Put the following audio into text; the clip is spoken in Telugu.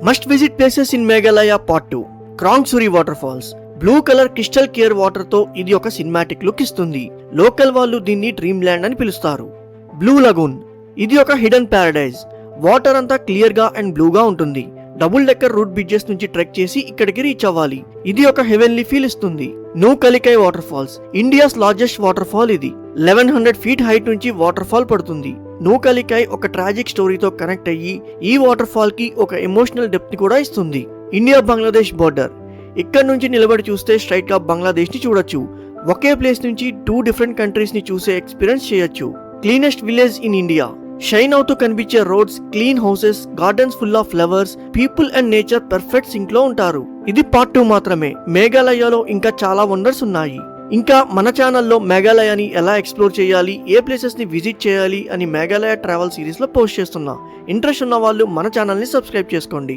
Must visit places in Meghalaya part 2. Krang Suri water falls. Blue colour crystal clear water తో ఇది ఒక సినిమాటిక్ లుక్ ఇస్తుంది. లోకల్ వాళ్ళు దీన్ని డ్రీమ్ ల్యాండ్ అని పిలుస్తారు. Blue lagoon. ఇది ఒక హిడెన్ ప్యారడైజ్. వాటర్ అంతా క్లియర్ గా అండ్ బ్లూగా ఉంటుంది. డబుల్ డెక్కర్ రూట్ బ్రిడ్జెస్ నుంచి ట్రెక్ చేసి ఇక్కడికి రీచ్ అవ్వాలి. ఇది ఒక హెవెన్లీ ఫీల్ ఇస్తుంది. Nohkalikai water falls. India's largest water fall ఇది. 1100 ఫీట్ హైట్ నుంచి వాటర్ ఫాల్ పడుతుంది. నూకలికై ఒక ట్రాజిక్ స్టోరీతో కనెక్ట్ అయ్యి ఈ వాటర్ ఫాల్ కి ఒక ఎమోషనల్ డెప్త్ ని కూడా ఇస్తుంది. India Bangladesh border. ఇక్కడ నుంచి నిలబడి చూస్తే స్ట్రైట్ గా బంగ్లాదేశ్ ని చూడొచ్చు. ఒకే ప్లేస్ నుంచి 2 డిఫరెంట్ కంట్రీస్ ని చూసే ఎక్స్పీరియన్స్ చేయొచ్చు. Cleanest village in India. Shine అవుతూ కనిపించే roads, clean houses, gardens full of flowers, people and nature perfect sync లో ఉంటారు. ఇది పార్ట్ 2 మాత్రమే. మేఘాలయలో ఇంకా చాలా వండర్స్ ఉన్నాయి. ఇంకా మన ఛానల్లో మేఘాలయాని ఎలా ఎక్స్ప్లోర్ చేయాలి, ఏ ప్లేసెస్ ని విజిట్ చేయాలి అని మేఘాలయ ట్రావెల్ సిరీస్ లో పోస్ట్ చేస్తున్నా. ఇంట్రెస్ట్ ఉన్న వాళ్ళు మన ఛానల్ ని సబ్స్క్రైబ్ చేసుకోండి.